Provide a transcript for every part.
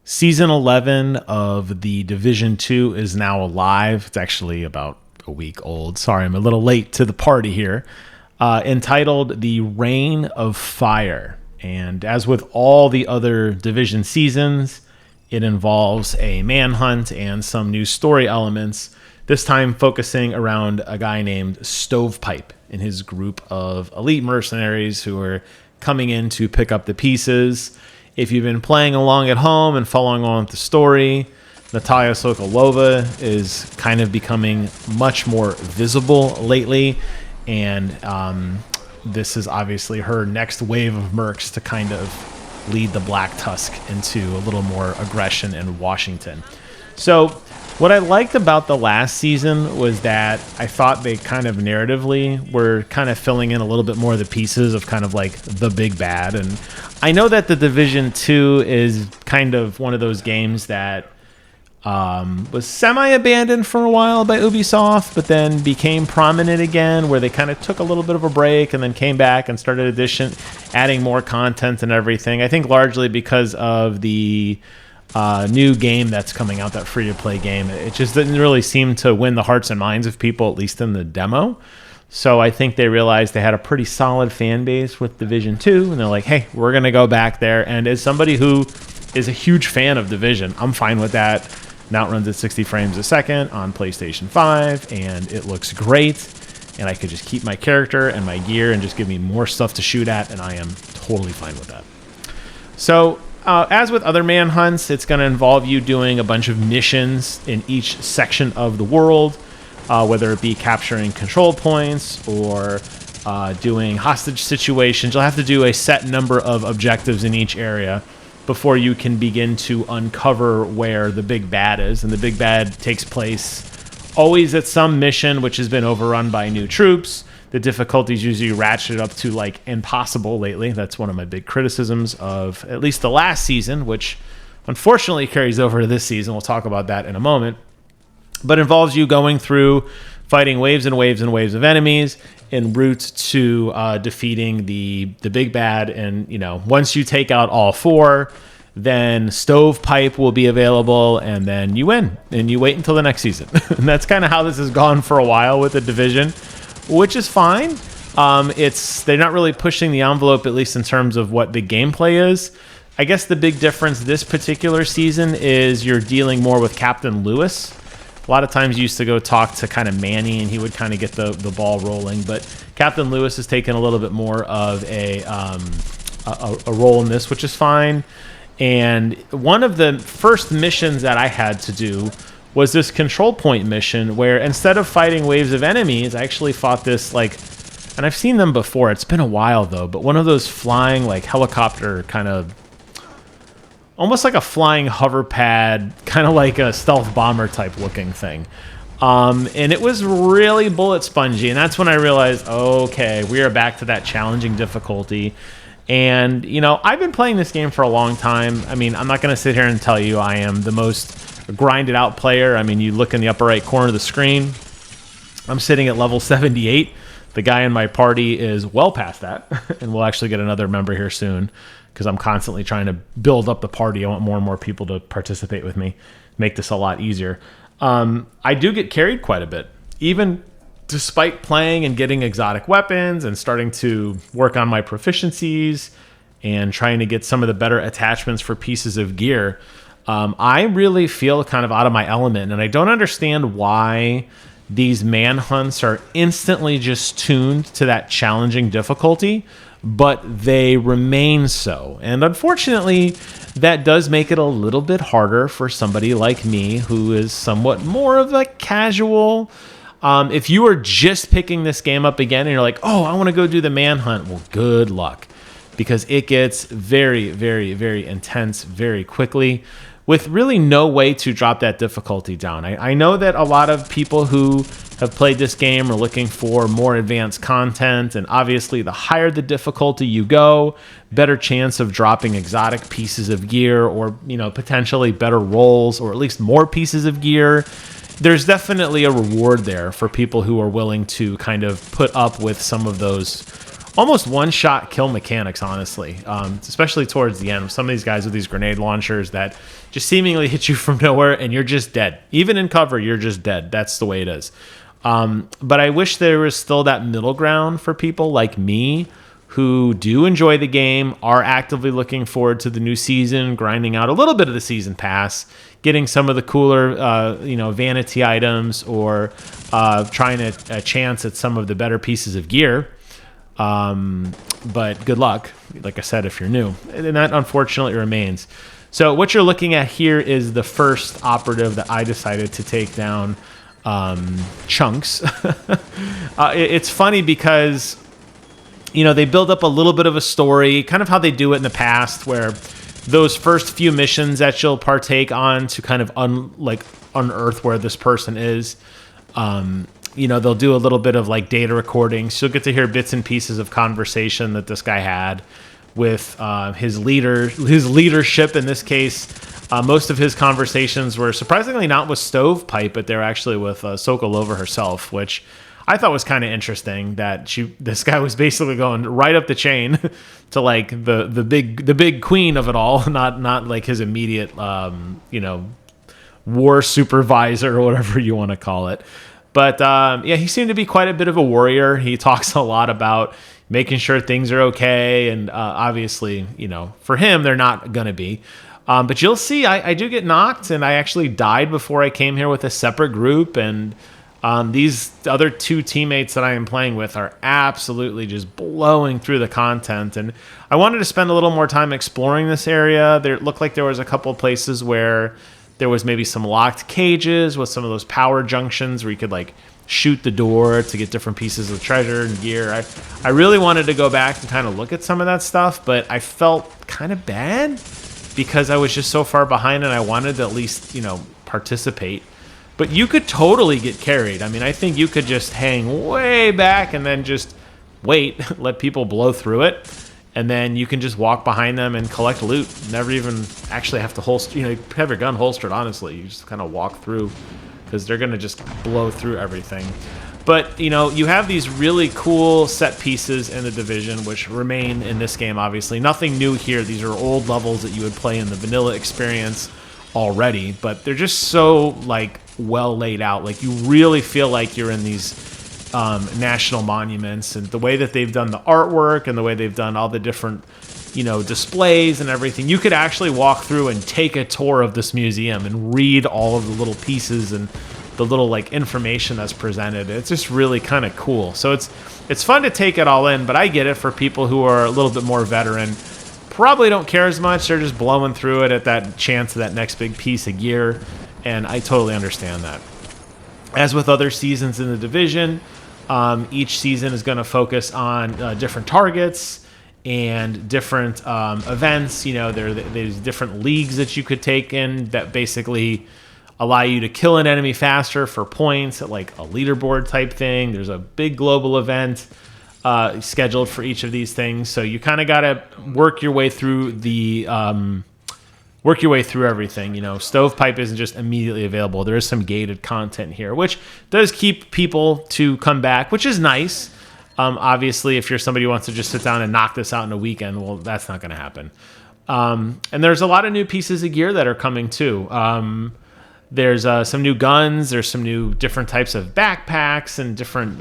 Season 11 of the Division 2 is now live. It's actually about a week old. Sorry, I'm a little late to the party here. Entitled The Reign of Fire. And as with all the other Division seasons, it involves a manhunt and some new story elements, this time focusing around a guy named Stovepipe and his group of elite mercenaries who are coming in to pick up the pieces. If you've been playing along at home and following along with the story, Natalya Sokolova is kind of becoming much more visible lately, and this is obviously her next wave of mercs to kind of lead the Black Tusk into a little more aggression in Washington. So what I liked about the last season was that I thought they kind of narratively were kind of filling in a little bit more of the pieces of kind of like the big bad. And I know that the Division 2 is kind of one of those games that was semi-abandoned for a while by Ubisoft, but then became prominent again, where they kind of took a little bit of a break and then came back and started adding more content and everything. I think largely because of the new game that's coming out, that free-to-play game. It just didn't really seem to win the hearts and minds of people, at least in the demo. So I think they realized they had a pretty solid fan base with Division 2, and they're like, hey, we're going to go back there. And as somebody who is a huge fan of Division, I'm fine with that. Now it runs at 60 frames a second on PlayStation 5, and it looks great. And I could just keep my character and my gear and just give me more stuff to shoot at, and I am totally fine with that. So as with other manhunts, it's going to involve you doing a bunch of missions in each section of the world, whether it be capturing control points or doing hostage situations. You'll have to do a set number of objectives in each area before you can begin to uncover where the big bad is. And the big bad takes place always at some mission which has been overrun by new troops. The difficulty's usually ratcheted up to like impossible lately. That's one of my big criticisms of at least the last season, which unfortunately carries over to this season. We'll talk about that in a moment. But involves you going through fighting waves and waves and waves of enemies en route to defeating the big bad. And, you know, once you take out all four, then Stovepipe will be available, and then you win, and you wait until the next season. And that's kind of how this has gone for a while with the Division, which is fine. They're not really pushing the envelope, at least in terms of what the gameplay is. I guess the big difference this particular season is you're dealing more with Captain Lewis. A lot of times you used to go talk to kind of Manny, and he would kind of get the ball rolling. But Captain Lewis has taken a little bit more of a role in this, which is fine. And one of the first missions that I had to do was this control point mission where instead of fighting waves of enemies, I actually fought this, like, and I've seen them before. It's been a while, though, but one of those flying, like, helicopter kind of, almost like a flying hover pad, kind of like a stealth bomber type looking thing. And it was really bullet spongy, and that's when I realized, okay, we are back to that challenging difficulty. And, you know, I've been playing this game for a long time. I mean, I'm not going to sit here and tell you I am the most grinded out player. I mean, you look in the upper right corner of the screen, I'm sitting at level 78. The guy in my party is well past that, and we'll actually get another member here soon because I'm constantly trying to build up the party. I want more and more people to participate with me, make this a lot easier. I do get carried quite a bit, even despite playing and getting exotic weapons and starting to work on my proficiencies and trying to get some of the better attachments for pieces of gear. I really feel kind of out of my element, and I don't understand why these manhunts are instantly just tuned to that challenging difficulty, but they remain so. And unfortunately, that does make it a little bit harder for somebody like me who is somewhat more of a casual. If you are just picking this game up again and you're like, oh, I want to go do the manhunt, well, good luck, because it gets very, very, very intense very quickly with really no way to drop that difficulty down. I know that a lot of people who have played this game are looking for more advanced content, and obviously the higher the difficulty you go, better chance of dropping exotic pieces of gear or, you know, potentially better rolls or at least more pieces of gear. There's definitely a reward there for people who are willing to kind of put up with some of those almost one-shot kill mechanics, honestly, especially towards the end. Some of these guys with these grenade launchers that just seemingly hit you from nowhere, and you're just dead. Even in cover, you're just dead. That's the way it is. But I wish there was still that middle ground for people like me who do enjoy the game, are actively looking forward to the new season, grinding out a little bit of the season pass, getting some of the cooler, vanity items, or trying a chance at some of the better pieces of gear. But good luck, like I said, if you're new. And that unfortunately remains. So what you're looking at here is the first operative that I decided to take down, Chunks. It's funny because, they build up a little bit of a story, kind of how they do it in the past, where those first few missions that you'll partake on to kind of unearth where this person is, they'll do a little bit of like data recordings. You'll get to hear bits and pieces of conversation that this guy had with his leadership. In this case, most of his conversations were surprisingly not with Stovepipe, but they're actually with Sokolova herself, which I thought was kind of interesting. That this guy was basically going right up the chain to like the big queen of it all, not like his immediate war supervisor or whatever you want to call it. But he seemed to be quite a bit of a warrior. He talks a lot about making sure things are okay, and obviously, for him, they're not going to be. But you'll see, I do get knocked, and I actually died before I came here with a separate group, and these other two teammates that I am playing with are absolutely just blowing through the content, and I wanted to spend a little more time exploring this area. There looked like there was a couple of places where there was maybe some locked cages with some of those power junctions where you could like shoot the door to get different pieces of treasure and gear. I really wanted to go back and kind of look at some of that stuff, but I felt kind of bad because I was just so far behind and I wanted to at least, participate. But you could totally get carried. I mean, I think you could just hang way back and then just wait, let people blow through it. And then you can just walk behind them and collect loot. Never even actually have to holster, you have your gun holstered, honestly. You just kind of walk through because they're going to just blow through everything. But, you have these really cool set pieces in the Division, which remain in this game, obviously. Nothing new here. These are old levels that you would play in the vanilla experience already. But they're just so, well laid out. Like, you really feel like you're in these national monuments, and the way that they've done the artwork and the way they've done all the different displays and everything. You could actually walk through and take a tour of this museum and read all of the little pieces and the little information that's presented. It's just really kind of cool. So it's fun to take it all in, but I get it for people who are a little bit more veteran. Probably don't care as much. They're just blowing through it at that chance of that next big piece of gear, and I totally understand that. As with other seasons in the Division, each season is going to focus on different targets and different events. There's different leagues that you could take in that basically allow you to kill an enemy faster for points, like a leaderboard type thing. There's a big global event scheduled for each of these things. So you kind of got to work your way through everything. Stovepipe isn't just immediately available. There is some gated content here, which does keep people to come back, which is nice. Obviously, if you're somebody who wants to just sit down and knock this out in a weekend, well, that's not going to happen. And there's a lot of new pieces of gear that are coming too. There's some new guns. There's some new different types of backpacks and different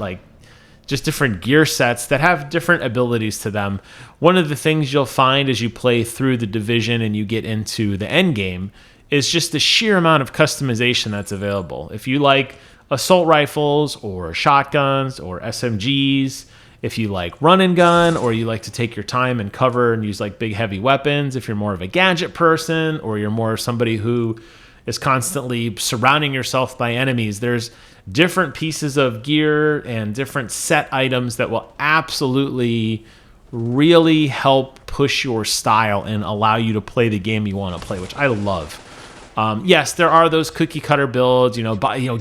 just different gear sets that have different abilities to them. One of the things you'll find as you play through the Division and you get into the end game is just the sheer amount of customization that's available. If you like assault rifles or shotguns or SMGs, if you like run and gun, or you like to take your time and cover and use big heavy weapons, if you're more of a gadget person or you're more somebody who is constantly surrounding yourself by enemies, there's different pieces of gear and different set items that will absolutely really help push your style and allow you to play the game you want to play, which I love. Yes, there are those cookie cutter builds,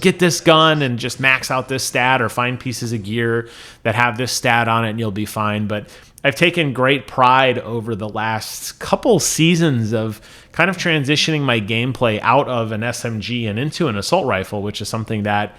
get this gun and just max out this stat, or find pieces of gear that have this stat on it and you'll be fine. But I've taken great pride over the last couple seasons of kind of transitioning my gameplay out of an SMG and into an assault rifle, which is something that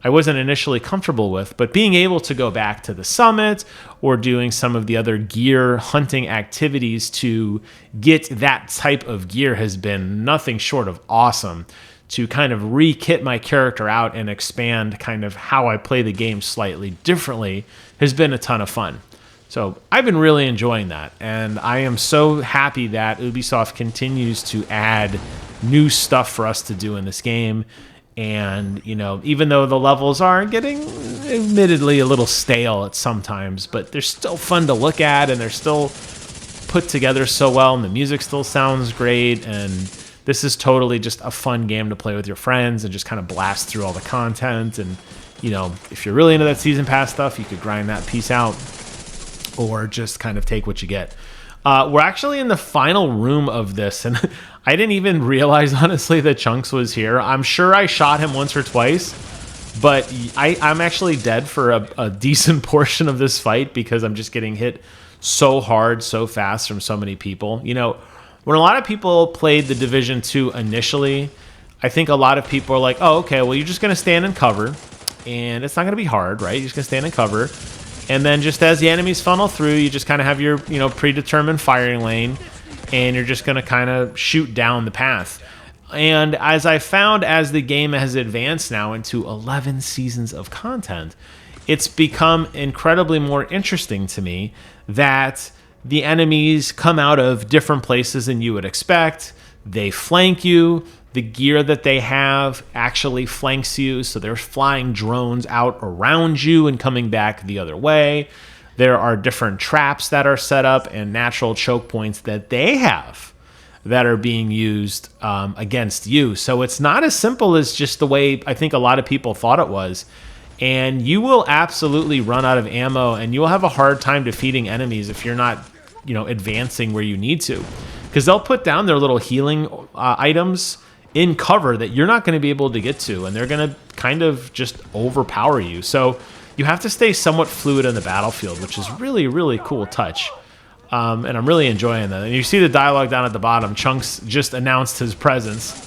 I wasn't initially comfortable with. But being able to go back to the summit or doing some of the other gear hunting activities to get that type of gear has been nothing short of awesome. To kind of re-kit my character out and expand kind of how I play the game slightly differently has been a ton of fun. So I've been really enjoying that, and I am so happy that Ubisoft continues to add new stuff for us to do in this game. And, you know, even though the levels are getting admittedly a little stale at sometimes, but they're still fun to look at, and they're still put together so well, and the music still sounds great, and this is totally just a fun game to play with your friends and just kind of blast through all the content. And, you know, if you're really into that season pass stuff, you could grind that piece out or just kind of take what you get. We're actually in the final room of this, and I didn't even realize, honestly, that Chunks was here. I'm sure I shot him once or twice, but I'm actually dead for a decent portion of this fight because I'm just getting hit so hard, so fast from so many people. You know, when a lot of people played the Division 2 initially, I think a lot of people are like, oh, okay, well, you're just going to stand in cover, and it's not going to be hard, right? You're just going to stand in cover, and then just as the enemies funnel through, you just kind of have your, you know, predetermined firing lane, and you're just going to kind of shoot down the path. And as I found, as the game has advanced now into 11 seasons of content, it's become incredibly more interesting to me that the enemies come out of different places than you would expect. They flank you. The gear that they have actually flanks you. So there's flying drones out around you and coming back the other way. There are different traps that are set up and natural choke points that they have that are being used against you. So it's not as simple as just the way I think a lot of people thought it was. And you will absolutely run out of ammo, and you will have a hard time defeating enemies if you're not, you know, advancing where you need to, because they'll put down their little healing items in cover that you're not going to be able to get to, and they're going to kind of just overpower you. So you have to stay somewhat fluid in the battlefield, which is really, really cool touch. And I'm really enjoying that. And you see the dialogue down at the bottom. Chunks just announced his presence.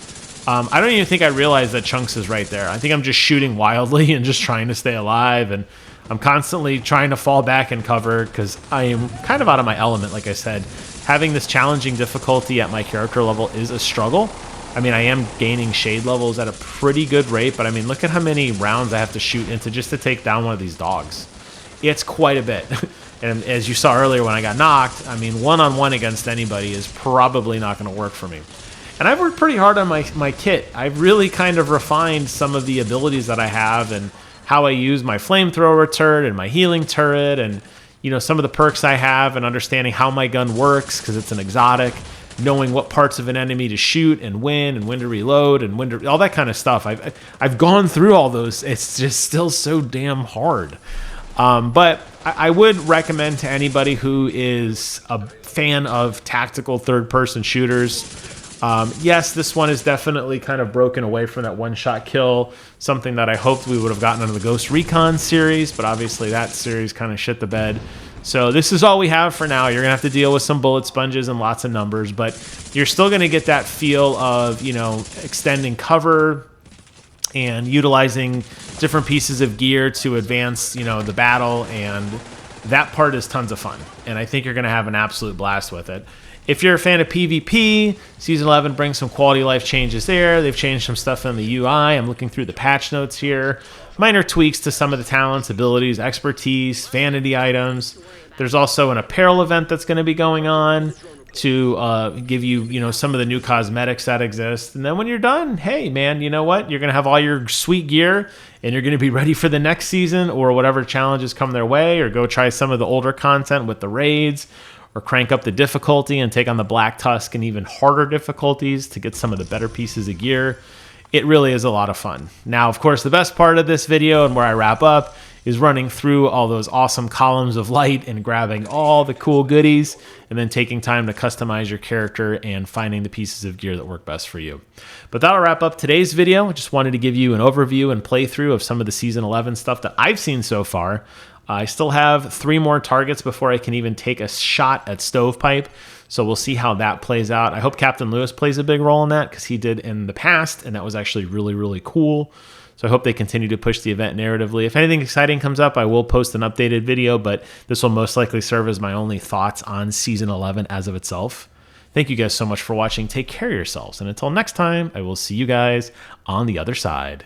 I don't even think I realized that Chunks is right there. I think I'm just shooting wildly and just trying to stay alive, and I'm constantly trying to fall back and cover because I am kind of out of my element. Like I said, having this challenging difficulty at my character level is a struggle. I mean, I am gaining shade levels at a pretty good rate, but I mean, look at how many rounds I have to shoot into just to take down one of these dogs. It's quite a bit. And as you saw earlier when I got knocked, I mean, one-on-one against anybody is probably not going to work for me. And I've worked pretty hard on my kit. I've really kind of refined some of the abilities that I have and how I use my flamethrower turret and my healing turret and, you know, some of the perks I have and understanding how my gun works because it's an exotic, knowing what parts of an enemy to shoot and when to reload and when to, all that kind of stuff. I've gone through all those. It's just still so damn hard. But I would recommend to anybody who is a fan of tactical third-person shooters. Yes, this one is definitely kind of broken away from that one-shot kill, something that I hoped we would have gotten out of the Ghost Recon series, but obviously that series kind of shit the bed. So this is all we have for now. You're going to have to deal with some bullet sponges and lots of numbers, but you're still going to get that feel of, you know, extending cover and utilizing different pieces of gear to advance, you know, the battle, and that part is tons of fun. And I think you're going to have an absolute blast with it. If you're a fan of PvP, Season 11 brings some quality of life changes there. They've changed some stuff in the UI. I'm looking through the patch notes here. Minor tweaks to some of the talents, abilities, expertise, vanity items. There's also an apparel event that's going to be going on to give you, you know, some of the new cosmetics that exist. And then when you're done, hey, man, you know what? You're going to have all your sweet gear, and you're going to be ready for the next season or whatever challenges come their way, or go try some of the older content with the raids, or crank up the difficulty and take on the Black Tusk and even harder difficulties to get some of the better pieces of gear. It really is a lot of fun. Now, of course, the best part of this video and where I wrap up is running through all those awesome columns of light and grabbing all the cool goodies and then taking time to customize your character and finding the pieces of gear that work best for you. But that'll wrap up today's video. I just wanted to give you an overview and playthrough of some of the Season 11 stuff that I've seen so far. I still have 3 more targets before I can even take a shot at Stovepipe, so we'll see how that plays out. I hope Captain Lewis plays a big role in that because he did in the past, and that was actually really, really cool. So I hope they continue to push the event narratively. If anything exciting comes up, I will post an updated video, but this will most likely serve as my only thoughts on Season 11 as of itself. Thank you guys so much for watching. Take care of yourselves. And until next time, I will see you guys on the other side.